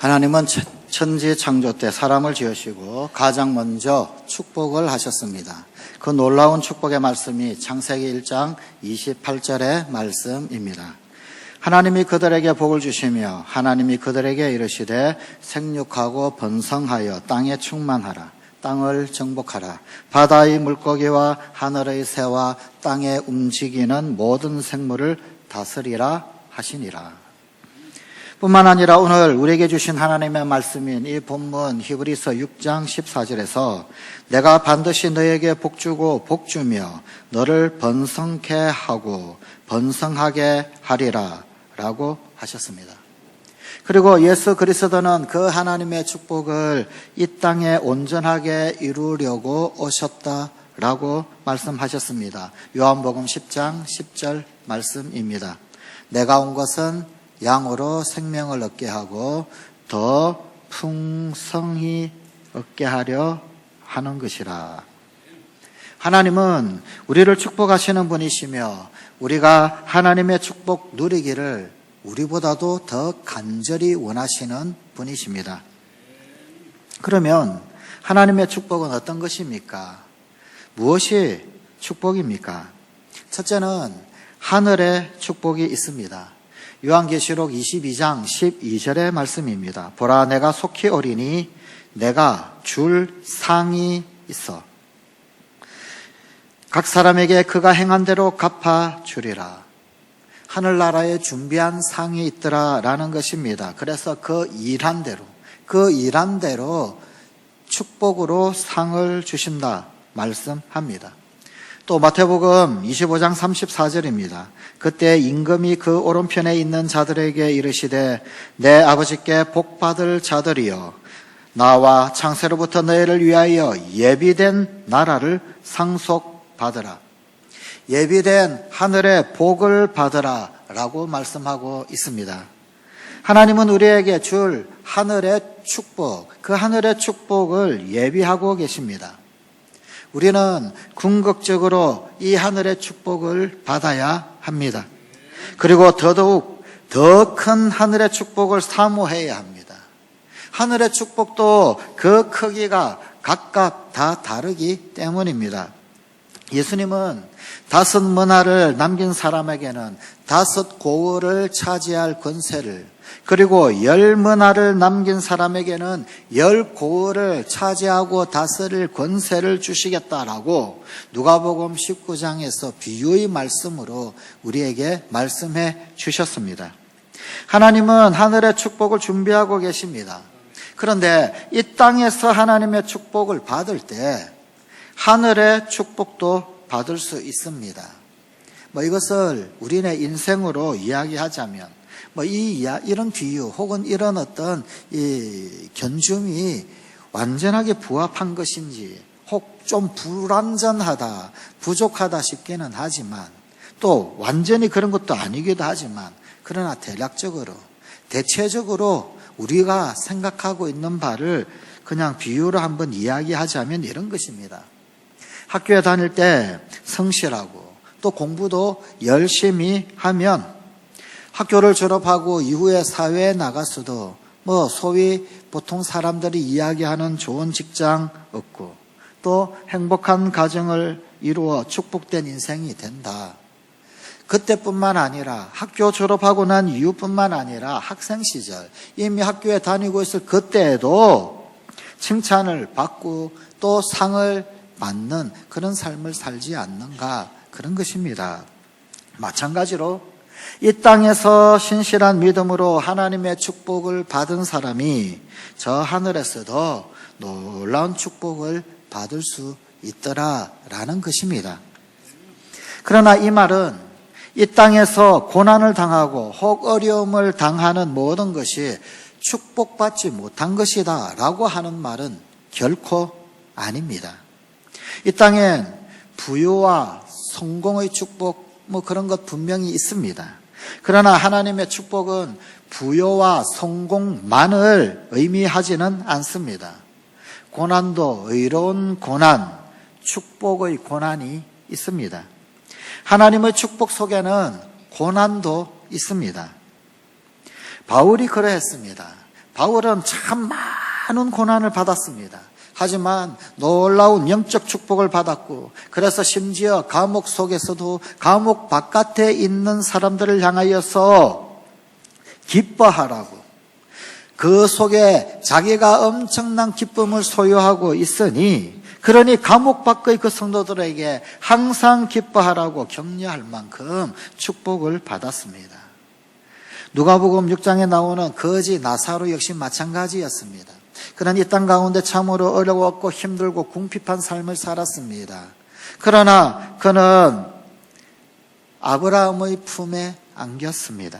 하나님은 천지 창조 때 사람을 지으시고 가장 먼저 축복을 하셨습니다. 그 놀라운 축복의 말씀이 창세기 1장 28절의 말씀입니다. 하나님이 그들에게 복을 주시며 하나님이 그들에게 이르시되 생육하고 번성하여 땅에 충만하라. 땅을 정복하라. 바다의 물고기와 하늘의 새와 땅에 움직이는 모든 생물을 다스리라 하시니라. 뿐만 아니라 오늘 우리에게 주신 하나님의 말씀인 이 본문 히브리서 6장 14절에서 내가 반드시 너에게 복주고 복주며 너를 번성케 하고 번성하게 하리라 라고 하셨습니다. 그리고 예수 그리스도는 그 하나님의 축복을 이 땅에 온전하게 이루려고 오셨다라고 말씀하셨습니다. 요한복음 10장 10절 말씀입니다. 내가 온 것은 양으로 생명을 얻게 하고 더 풍성히 얻게 하려 하는 것이라. 하나님은 우리를 축복하시는 분이시며 우리가 하나님의 축복 누리기를 우리보다도 더 간절히 원하시는 분이십니다. 그러면 하나님의 축복은 어떤 것입니까? 무엇이 축복입니까? 첫째는 하늘의 축복이 있습니다. 요한계시록 22장 12절의 말씀입니다. 보라 내가 속히 오리니 내가 줄 상이 있어 각 사람에게 그가 행한 대로 갚아 주리라. 하늘나라에 준비한 상이 있더라라는 것입니다. 그래서 그 일한 대로 축복으로 상을 주신다 말씀합니다. 또 마태복음 25장 34절입니다. 그때 임금이 그 오른편에 있는 자들에게 이르시되 내 아버지께 복받을 자들이여 나와 창세로부터 너희를 위하여 예비된 나라를 상속받으라. 예비된 하늘의 복을 받으라 라고 말씀하고 있습니다. 하나님은 우리에게 줄 하늘의 축복, 그 하늘의 축복을 예비하고 계십니다. 우리는 궁극적으로 이 하늘의 축복을 받아야 합니다. 그리고 더더욱 더 큰 하늘의 축복을 사모해야 합니다. 하늘의 축복도 그 크기가 각각 다 다르기 때문입니다. 예수님은 5 문화를 남긴 사람에게는 5 고을을 차지할 권세를, 그리고 10 문화를 남긴 사람에게는 10 고을을 차지하고 다스릴 권세를 주시겠다라고 누가복음 19장에서 비유의 말씀으로 우리에게 말씀해 주셨습니다. 하나님은 하늘의 축복을 준비하고 계십니다. 그런데 이 땅에서 하나님의 축복을 받을 때 하늘의 축복도 받을 수 있습니다. 이것을 우리네 인생으로 이야기하자면 이런 비유 혹은 이런 어떤 이 견줌이 완전하게 부합한 것인지 혹 좀 불완전하다, 부족하다 싶기는 하지만 또 완전히 그런 것도 아니기도 하지만 그러나 대체적으로 우리가 생각하고 있는 바를 그냥 비유로 한번 이야기하자면 이런 것입니다. 학교에 다닐 때 성실하고 또 공부도 열심히 하면 학교를 졸업하고 이후에 사회에 나가서도 소위 보통 사람들이 이야기하는 좋은 직장 얻고 또 행복한 가정을 이루어 축복된 인생이 된다. 그때뿐만 아니라 학교 졸업하고 난 이후뿐만 아니라 학생 시절 이미 학교에 다니고 있을 그때에도 칭찬을 받고 또 상을 받는 그런 삶을 살지 않는가, 그런 것입니다. 마찬가지로 이 땅에서 신실한 믿음으로 하나님의 축복을 받은 사람이 저 하늘에서도 놀라운 축복을 받을 수 있더라라는 것입니다. 그러나 이 말은 이 땅에서 고난을 당하고 혹 어려움을 당하는 모든 것이 축복받지 못한 것이다 라고 하는 말은 결코 아닙니다. 이 땅엔 부유와 성공의 축복 그런 것 분명히 있습니다. 그러나 하나님의 축복은 부유와 성공만을 의미하지는 않습니다. 고난도 의로운 고난, 축복의 고난이 있습니다. 하나님의 축복 속에는 고난도 있습니다. 바울이 그러했습니다. 바울은 참 많은 고난을 받았습니다. 하지만 놀라운 영적 축복을 받았고, 그래서 심지어 감옥 속에서도 감옥 바깥에 있는 사람들을 향하여서 기뻐하라고, 그 속에 자기가 엄청난 기쁨을 소유하고 있으니 그러니 감옥 밖의 그 성도들에게 항상 기뻐하라고 격려할 만큼 축복을 받았습니다. 누가복음 6장에 나오는 거지 나사로 역시 마찬가지였습니다. 그는 이 땅 가운데 참으로 어려웠고 힘들고 궁핍한 삶을 살았습니다. 그러나 그는 아브라함의 품에 안겼습니다.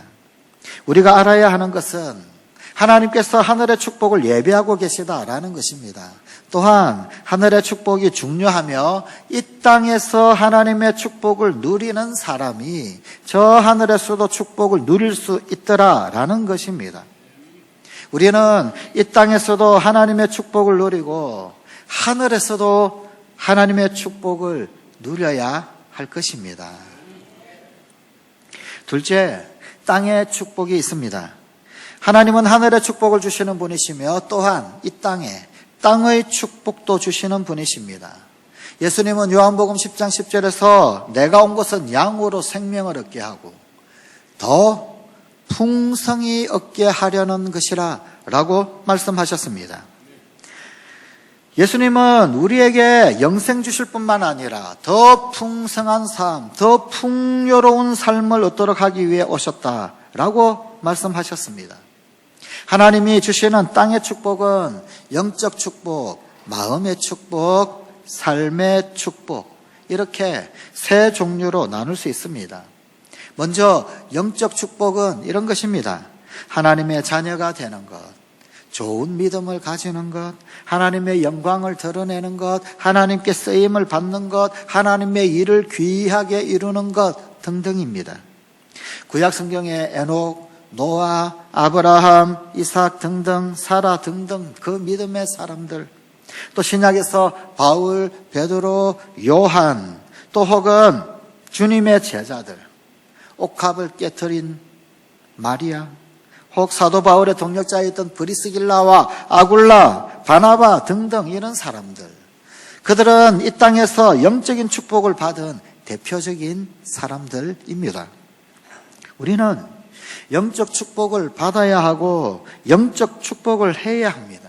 우리가 알아야 하는 것은 하나님께서 하늘의 축복을 예배하고 계시다라는 것입니다. 또한 하늘의 축복이 중요하며 이 땅에서 하나님의 축복을 누리는 사람이 저 하늘에서도 축복을 누릴 수 있더라라는 것입니다. 우리는 이 땅에서도 하나님의 축복을 누리고 하늘에서도 하나님의 축복을 누려야 할 것입니다. 둘째, 땅의 축복이 있습니다. 하나님은 하늘의 축복을 주시는 분이시며 또한 이 땅의 축복도 주시는 분이십니다. 예수님은 요한복음 10장 10절에서 내가 온 것은 양으로 생명을 얻게 하고 더 풍성히 얻게 하려는 것이라 라고 말씀하셨습니다. 예수님은 우리에게 영생 주실 뿐만 아니라 더 풍성한 삶, 더 풍요로운 삶을 얻도록 하기 위해 오셨다라고 말씀하셨습니다. 하나님이 주시는 땅의 축복은 영적 축복, 마음의 축복, 삶의 축복, 이렇게 세 종류로 나눌 수 있습니다. 먼저 영적 축복은 이런 것입니다. 하나님의 자녀가 되는 것, 좋은 믿음을 가지는 것, 하나님의 영광을 드러내는 것, 하나님께 쓰임을 받는 것, 하나님의 일을 귀하게 이루는 것 등등입니다. 구약 성경에 에녹, 노아, 아브라함, 이삭 등등, 사라 등등 그 믿음의 사람들, 또 신약에서 바울, 베드로, 요한, 또 혹은 주님의 제자들, 옥합을 깨트린 마리아, 혹 사도 바울의 동력자였던 브리스길라와 아굴라, 바나바 등등 이런 사람들, 그들은 이 땅에서 영적인 축복을 받은 대표적인 사람들입니다. 우리는 영적 축복을 받아야 하고 영적 축복을 해야 합니다.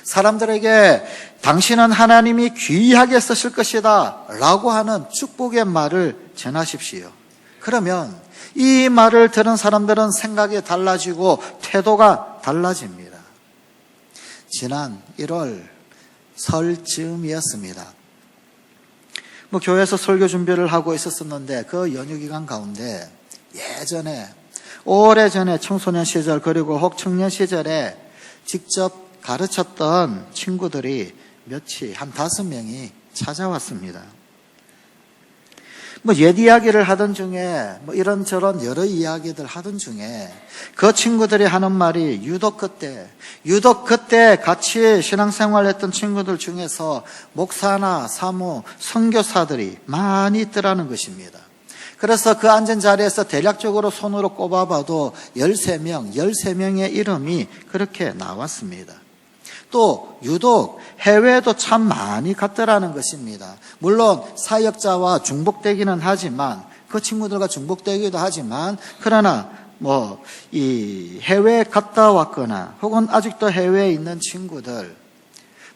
사람들에게 당신은 하나님이 귀하게 쓰실 것이다 라고 하는 축복의 말을 전하십시오. 그러면 이 말을 들은 사람들은 생각이 달라지고 태도가 달라집니다. 지난 1월 설 즈음이었습니다. 교회에서 설교 준비를 하고 있었는데 그 연휴 기간 가운데 오래전에 청소년 시절 그리고 혹 청년 시절에 직접 가르쳤던 친구들이 한 5명이 찾아왔습니다. 옛 이야기를 하던 중에 이런저런 여러 이야기들 하던 중에 그 친구들이 하는 말이 유독 그때 같이 신앙생활 했던 친구들 중에서 목사나 사모, 선교사들이 많이 있더라는 것입니다. 그래서 그 앉은 자리에서 대략적으로 손으로 꼽아봐도 13명의 이름이 그렇게 나왔습니다. 또 유독 해외에도 참 많이 갔더라는 것입니다. 물론 사역자와 중복되기는 하지만 그 친구들과 중복되기도 하지만 그러나 이 해외에 갔다 왔거나 혹은 아직도 해외에 있는 친구들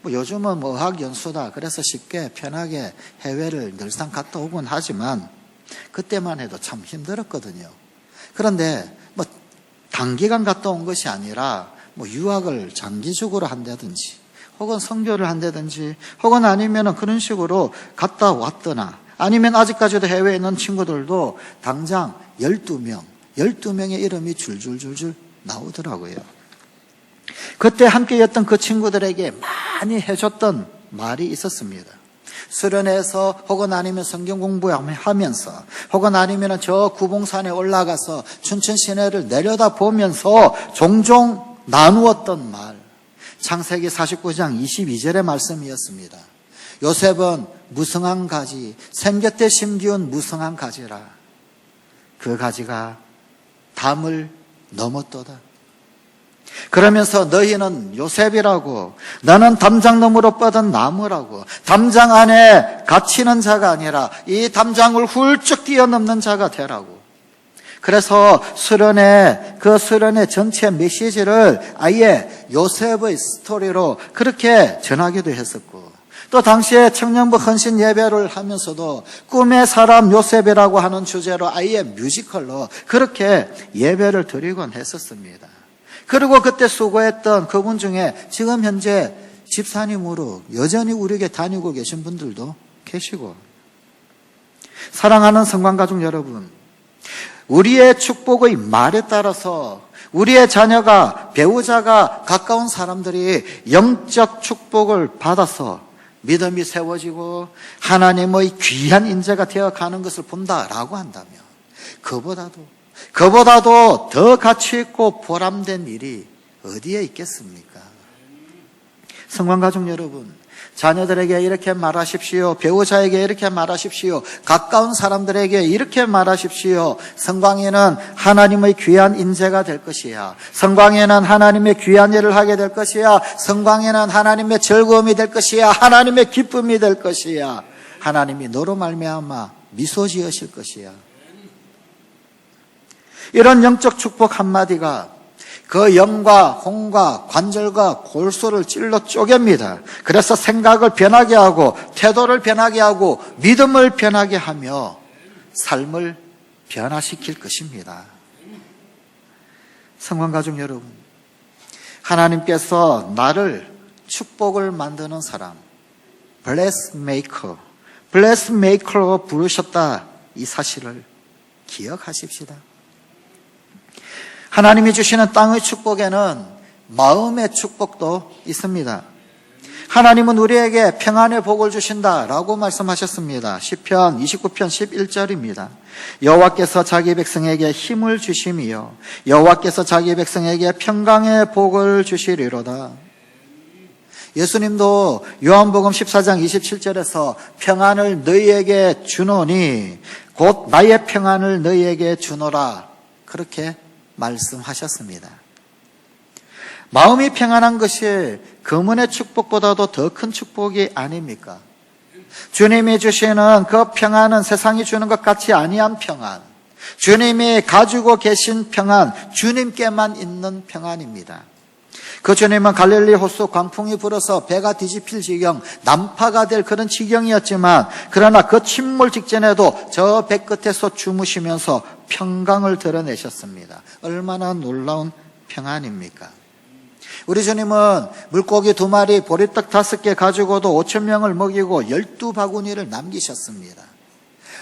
요즘은 어학연수다 그래서 쉽게 편하게 해외를 늘상 갔다 오곤 하지만 그때만 해도 참 힘들었거든요. 그런데 단기간 갔다 온 것이 아니라 유학을 장기적으로 한다든지 혹은 선교를 한다든지 혹은 아니면 그런 식으로 갔다 왔거나 아니면 아직까지도 해외에 있는 친구들도 당장 12명의 이름이 줄줄줄줄 나오더라고요. 그때 함께였던 그 친구들에게 많이 해줬던 말이 있었습니다. 수련회에서 혹은 아니면 성경 공부하면서 혹은 아니면 저 구봉산에 올라가서 춘천 시내를 내려다 보면서 종종 나누었던 말, 창세기 49장 22절의 말씀이었습니다. 요셉은 무성한 가지, 샘 곁에 심기운 무성한 가지라. 그 가지가 담을 넘었도다. 그러면서 너희는 요셉이라고, 너는 담장너머로 뻗은 나무라고, 담장 안에 갇히는 자가 아니라 이 담장을 훌쩍 뛰어넘는 자가 되라고. 그래서 그 수련의 전체 메시지를 아예 요셉의 스토리로 그렇게 전하기도 했었고, 또 당시에 청년부 헌신 예배를 하면서도 꿈의 사람 요셉이라고 하는 주제로 아예 뮤지컬로 그렇게 예배를 드리곤 했었습니다. 그리고 그때 수고했던 그분 중에 지금 현재 집사님으로 여전히 우리에게 다니고 계신 분들도 계시고, 사랑하는 성관가족 여러분, 우리의 축복의 말에 따라서 우리의 자녀가, 배우자가, 가까운 사람들이 영적 축복을 받아서 믿음이 세워지고 하나님의 귀한 인재가 되어가는 것을 본다라고 한다면 그보다도 더 가치 있고 보람된 일이 어디에 있겠습니까? 성관가족 여러분, 자녀들에게 이렇게 말하십시오. 배우자에게 이렇게 말하십시오. 가까운 사람들에게 이렇게 말하십시오. 성광에는 하나님의 귀한 인재가 될 것이야. 성광에는 하나님의 귀한 일을 하게 될 것이야. 성광에는 하나님의 즐거움이 될 것이야. 하나님의 기쁨이 될 것이야. 하나님이 너로 말미암아 미소 지으실 것이야. 이런 영적 축복 한마디가 그 영과 홍과 관절과 골수를 찔러 쪼갭니다. 그래서 생각을 변하게 하고 태도를 변하게 하고 믿음을 변하게 하며 삶을 변화시킬 것입니다. 성관가족 여러분, 하나님께서 나를 축복을 만드는 사람, bless maker로 부르셨다, 이 사실을 기억하십시다. 하나님이 주시는 땅의 축복에는 마음의 축복도 있습니다. 하나님은 우리에게 평안의 복을 주신다라고 말씀하셨습니다. 시편 29편 11절입니다. 여호와께서 자기 백성에게 힘을 주심이요 여호와께서 자기 백성에게 평강의 복을 주시리로다. 예수님도 요한복음 14장 27절에서 평안을 너희에게 주노니 곧 나의 평안을 너희에게 주노라, 그렇게 말씀하셨습니다. 마음이 평안한 것이 금은의 축복보다도 더 큰 축복이 아닙니까? 주님이 주시는 그 평안은 세상이 주는 것 같이 아니한 평안, 주님이 가지고 계신 평안, 주님께만 있는 평안입니다. 그 주님은 갈릴리 호수 광풍이 불어서 배가 뒤집힐 지경, 난파가 될 그런 지경이었지만, 그러나 그 침몰 직전에도 저 배 끝에서 주무시면서 평강을 드러내셨습니다. 얼마나 놀라운 평안입니까? 우리 주님은 물고기 2마리, 보리떡 5개 가지고도 5,000명을 먹이고 12바구니를 남기셨습니다.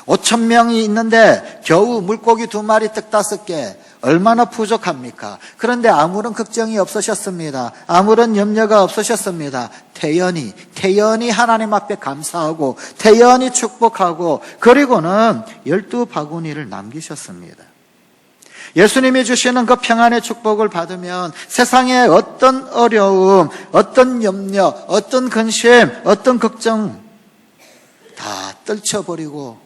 5,000명이 있는데 겨우 물고기 2마리, 떡 5개, 얼마나 부족합니까? 그런데 아무런 걱정이 없으셨습니다. 아무런 염려가 없으셨습니다. 태연히 하나님 앞에 감사하고 태연히 축복하고, 그리고는 12바구니를 남기셨습니다. 예수님이 주시는 그 평안의 축복을 받으면 세상의 어떤 어려움, 어떤 염려, 어떤 근심, 어떤 걱정 다 떨쳐버리고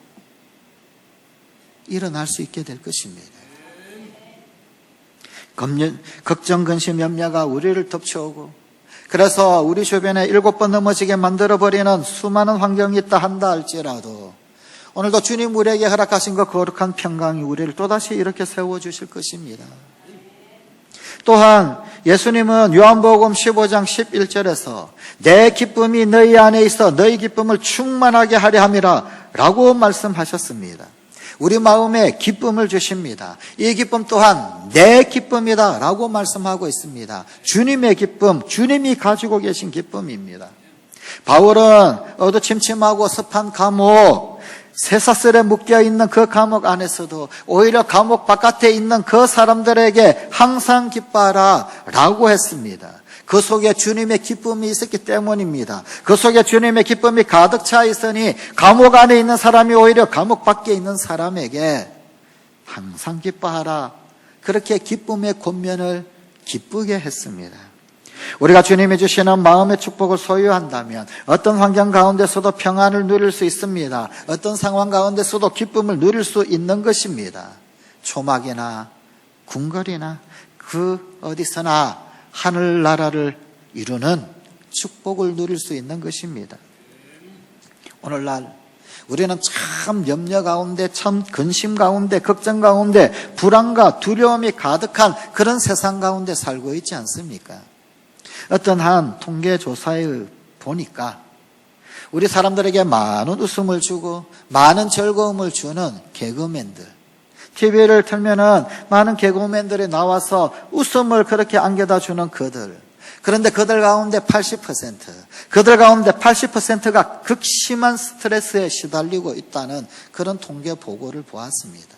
일어날 수 있게 될 것입니다. 걱정, 근심, 염려가 우리를 덮쳐오고, 그래서 우리 주변에 7번 넘어지게 만들어버리는 수많은 환경이 있다 한다 할지라도 오늘도 주님 우리에게 허락하신 그 거룩한 평강이 우리를 또다시 이렇게 세워주실 것입니다. 또한 예수님은 요한복음 15장 11절에서 내 기쁨이 너희 안에 있어 너희 기쁨을 충만하게 하려 함이라 라고 말씀하셨습니다. 우리 마음에 기쁨을 주십니다. 이 기쁨 또한 내 기쁨이다 라고 말씀하고 있습니다. 주님의 기쁨, 주님이 가지고 계신 기쁨입니다. 바울은 어두침침하고 습한 감옥, 쇠사슬에 묶여있는 그 감옥 안에서도 오히려 감옥 바깥에 있는 그 사람들에게 항상 기뻐하라 라고 했습니다. 그 속에 주님의 기쁨이 있었기 때문입니다. 그 속에 주님의 기쁨이 가득 차 있으니 감옥 안에 있는 사람이 오히려 감옥 밖에 있는 사람에게 항상 기뻐하라, 그렇게 기쁨의 권면을 기쁘게 했습니다. 우리가 주님이 주시는 마음의 축복을 소유한다면 어떤 환경 가운데서도 평안을 누릴 수 있습니다. 어떤 상황 가운데서도 기쁨을 누릴 수 있는 것입니다. 초막이나 궁궐이나 그 어디서나 하늘나라를 이루는 축복을 누릴 수 있는 것입니다. 오늘날 우리는 참 염려 가운데, 참 근심 가운데, 걱정 가운데, 불안과 두려움이 가득한 그런 세상 가운데 살고 있지 않습니까? 어떤 한 통계조사에 보니까 우리 사람들에게 많은 웃음을 주고 많은 즐거움을 주는 개그맨들, TV를 틀면은 많은 개그맨들이 나와서 웃음을 그렇게 안겨다 주는 그들. 그런데 그들 가운데 80%가 극심한 스트레스에 시달리고 있다는 그런 통계 보고를 보았습니다.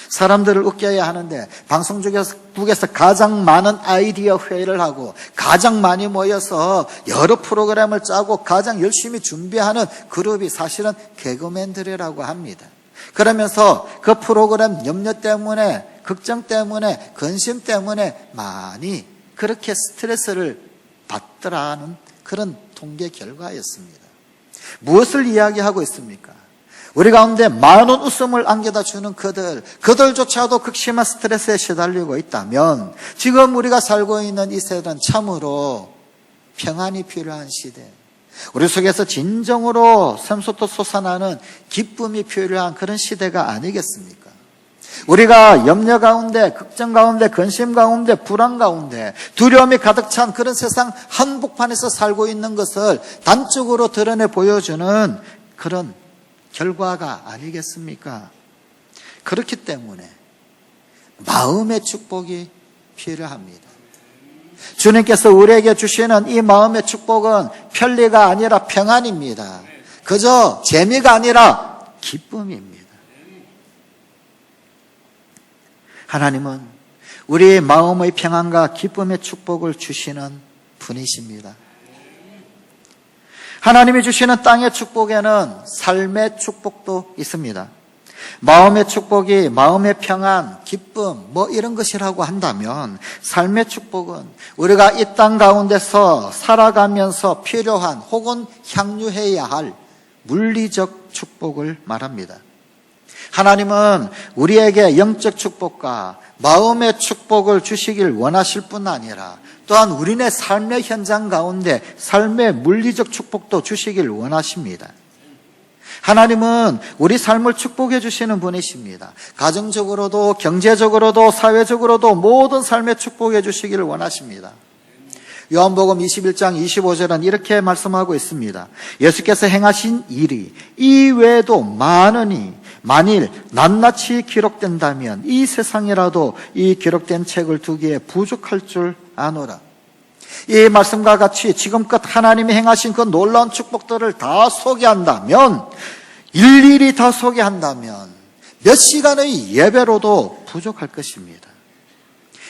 사람들을 웃겨야 하는데 방송국에서 가장 많은 아이디어 회의를 하고 가장 많이 모여서 여러 프로그램을 짜고 가장 열심히 준비하는 그룹이 사실은 개그맨들이라고 합니다. 그러면서 그 프로그램 염려 때문에, 걱정 때문에, 근심 때문에 많이 그렇게 스트레스를 받더라는 그런 통계 결과였습니다. 무엇을 이야기하고 있습니까? 우리 가운데 많은 웃음을 안겨다 주는 그들조차도 극심한 스트레스에 시달리고 있다면 지금 우리가 살고 있는 이 세대는 참으로 평안이 필요한 시대, 우리 속에서 진정으로 샘솟도 솟아나는 기쁨이 필요한 그런 시대가 아니겠습니까? 우리가 염려 가운데, 걱정 가운데, 근심 가운데, 불안 가운데, 두려움이 가득 찬 그런 세상 한복판에서 살고 있는 것을 단적으로 드러내 보여주는 그런 결과가 아니겠습니까? 그렇기 때문에 마음의 축복이 필요합니다. 주님께서 우리에게 주시는 이 마음의 축복은 편리가 아니라 평안입니다. 그저 재미가 아니라 기쁨입니다. 하나님은 우리의 마음의 평안과 기쁨의 축복을 주시는 분이십니다. 하나님이 주시는 땅의 축복에는 삶의 축복도 있습니다. 마음의 축복이 마음의 평안, 기쁨 이런 것이라고 한다면 삶의 축복은 우리가 이 땅 가운데서 살아가면서 필요한 혹은 향유해야 할 물리적 축복을 말합니다. 하나님은 우리에게 영적 축복과 마음의 축복을 주시길 원하실 뿐 아니라 또한 우리네 삶의 현장 가운데 삶의 물리적 축복도 주시길 원하십니다. 하나님은 우리 삶을 축복해 주시는 분이십니다. 가정적으로도 경제적으로도 사회적으로도 모든 삶에 축복해 주시기를 원하십니다. 요한복음 21장 25절은 이렇게 말씀하고 있습니다. 예수께서 행하신 일이 이 외에도 많으니 만일 낱낱이 기록된다면 이 세상이라도 이 기록된 책을 두기에 부족할 줄 아노라. 이 말씀과 같이 지금껏 하나님이 행하신 그 놀라운 축복들을 다 소개한다면, 일일이 다 소개한다면 몇 시간의 예배로도 부족할 것입니다.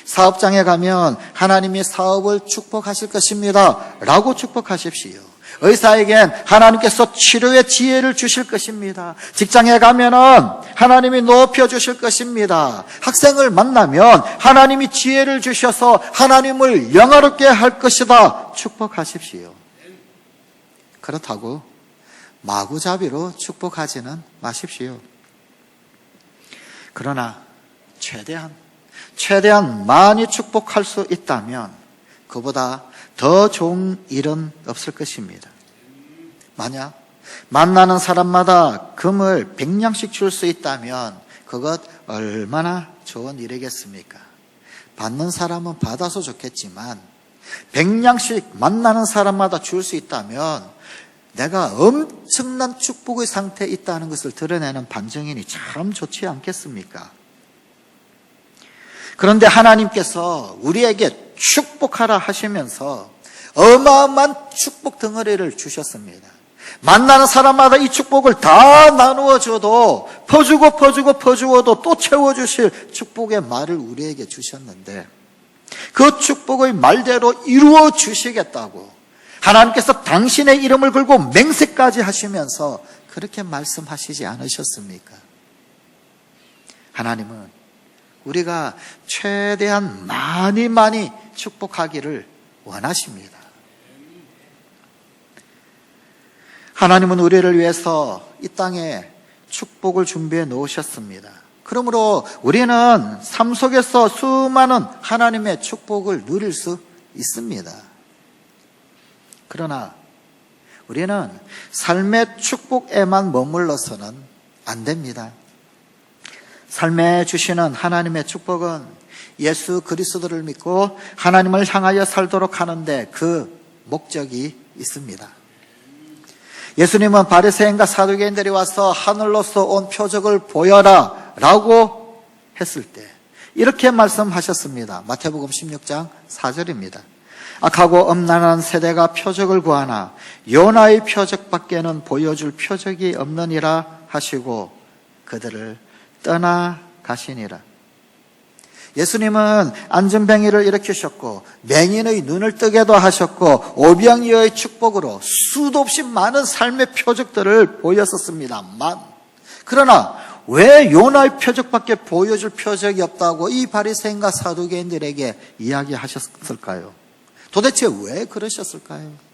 사업장에 가면 하나님이 사업을 축복하실 것입니다 라고 축복하십시오. 의사에겐 하나님께서 치료의 지혜를 주실 것입니다. 직장에 가면은 하나님이 높여주실 것입니다. 학생을 만나면 하나님이 지혜를 주셔서 하나님을 영화롭게 할 것이다 축복하십시오. 그렇다고 마구잡이로 축복하지는 마십시오. 그러나 최대한 많이 축복할 수 있다면 그보다 더 좋은 일은 없을 것입니다. 만약 만나는 사람마다 금을 100냥씩 줄 수 있다면 그것 얼마나 좋은 일이겠습니까? 받는 사람은 받아서 좋겠지만 100냥씩 만나는 사람마다 줄 수 있다면 내가 엄청난 축복의 상태에 있다는 것을 드러내는 반증인이 참 좋지 않겠습니까? 그런데 하나님께서 우리에게 축복하라 하시면서 어마어마한 축복 덩어리를 주셨습니다. 만나는 사람마다 이 축복을 다 나누어 줘도 퍼주어도 또 채워주실 축복의 말을 우리에게 주셨는데 그 축복의 말대로 이루어 주시겠다고 하나님께서 당신의 이름을 걸고 맹세까지 하시면서 그렇게 말씀하시지 않으셨습니까? 하나님은 우리가 최대한 많이 축복하기를 원하십니다. 하나님은 우리를 위해서 이 땅에 축복을 준비해 놓으셨습니다. 그러므로 우리는 삶 속에서 수많은 하나님의 축복을 누릴 수 있습니다. 그러나 우리는 삶의 축복에만 머물러서는 안 됩니다. 삶에 주시는 하나님의 축복은 예수 그리스도를 믿고 하나님을 향하여 살도록 하는데 그 목적이 있습니다. 예수님은 바리새인과 사두개인들이 와서 하늘로서 온 표적을 보여라 라고 했을 때 이렇게 말씀하셨습니다. 마태복음 16장 4절입니다. 악하고 엄난한 세대가 표적을 구하나 요나의 표적밖에는 보여줄 표적이 없느니라 하시고 그들을 떠나가시니라. 예수님은 안전뱅이를 일으키셨고 맹인의 눈을 뜨게도 하셨고 오병이어의 축복으로 수도 없이 많은 삶의 표적들을 보였었습니다만, 그러나 왜 요나의 표적밖에 보여줄 표적이 없다고 이 바리새인과 사두개인들에게 이야기하셨을까요? 도대체 왜 그러셨을까요?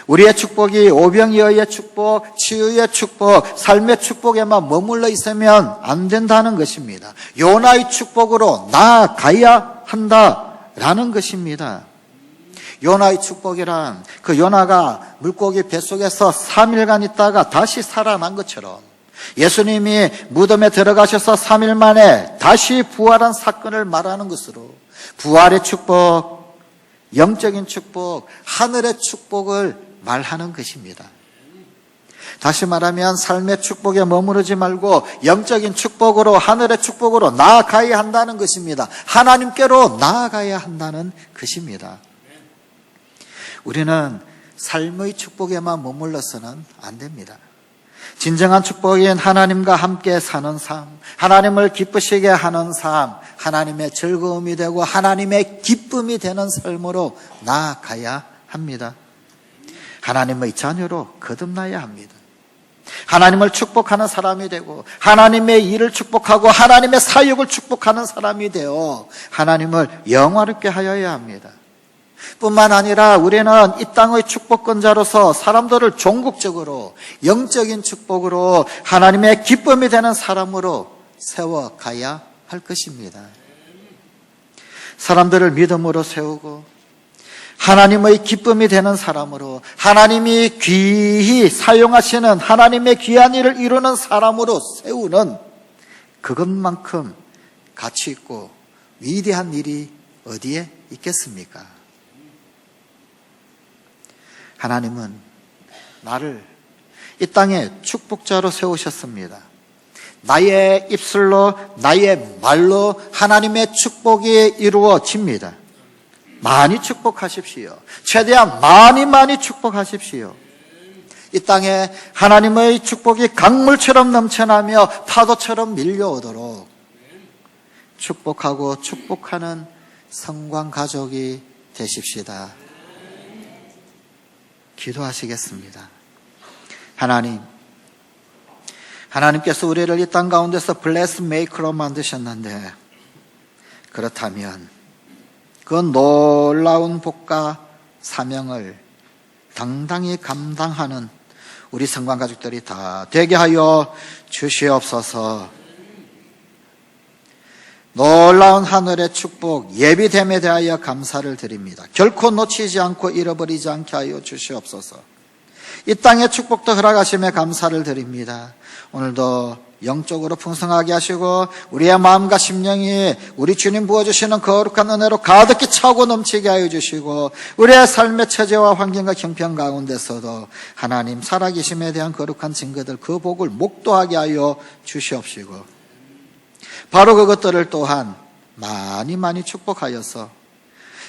우리의 축복이 오병이어의 축복, 치유의 축복, 삶의 축복에만 머물러 있으면 안 된다는 것입니다. 요나의 축복으로 나아가야 한다라는 것입니다. 요나의 축복이란 그 요나가 물고기 뱃속에서 3일간 있다가 다시 살아난 것처럼 예수님이 무덤에 들어가셔서 3일 만에 다시 부활한 사건을 말하는 것으로 부활의 축복, 영적인 축복, 하늘의 축복을 말하는 것입니다. 다시 말하면 삶의 축복에 머무르지 말고 영적인 축복으로, 하늘의 축복으로 나아가야 한다는 것입니다. 하나님께로 나아가야 한다는 것입니다. 우리는 삶의 축복에만 머물러서는 안 됩니다. 진정한 축복인 하나님과 함께 사는 삶, 하나님을 기쁘시게 하는 삶, 하나님의 즐거움이 되고 하나님의 기쁨이 되는 삶으로 나아가야 합니다. 하나님의 자녀로 거듭나야 합니다. 하나님을 축복하는 사람이 되고 하나님의 일을 축복하고 하나님의 사역을 축복하는 사람이 되어 하나님을 영화롭게 하여야 합니다. 뿐만 아니라 우리는 이 땅의 축복권자로서 사람들을 종국적으로 영적인 축복으로 하나님의 기쁨이 되는 사람으로 세워가야 할 것입니다. 사람들을 믿음으로 세우고 하나님의 기쁨이 되는 사람으로, 하나님이 귀히 사용하시는 하나님의 귀한 일을 이루는 사람으로 세우는 그것만큼 가치 있고 위대한 일이 어디에 있겠습니까? 하나님은 나를 이 땅에 축복자로 세우셨습니다. 나의 입술로, 나의 말로 하나님의 축복이 이루어집니다. 많이 축복하십시오. 최대한 많이 축복하십시오. 이 땅에 하나님의 축복이 강물처럼 넘쳐나며 파도처럼 밀려오도록 축복하고 축복하는 성관 가족이 되십시다. 기도하시겠습니다. 하나님께서 우리를 이 땅 가운데서 블레스 메이커로 만드셨는데, 그렇다면 그 놀라운 복과 사명을 당당히 감당하는 우리 성관 가족들이 다 되게 하여 주시옵소서. 놀라운 하늘의 축복, 예비됨에 대하여 감사를 드립니다. 결코 놓치지 않고 잃어버리지 않게 하여 주시옵소서. 이 땅의 축복도 허락하심에 감사를 드립니다. 오늘도 영적으로 풍성하게 하시고 우리의 마음과 심령이 우리 주님 부어주시는 거룩한 은혜로 가득히 차고 넘치게 하여 주시고, 우리의 삶의 처지와 환경과 형편 가운데서도 하나님 살아계심에 대한 거룩한 증거들, 그 복을 목도하게 하여 주시옵시고, 바로 그것들을 또한 많이 축복하여서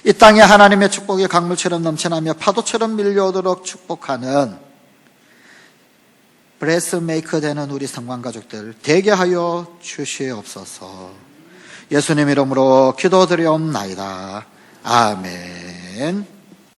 이 땅에 하나님의 축복이 강물처럼 넘쳐나며 파도처럼 밀려오도록 축복하는 브레스 메이커 되는 우리 성관 가족들 되게 하여 주시옵소서. 예수님 이름으로 기도드리옵나이다. 아멘.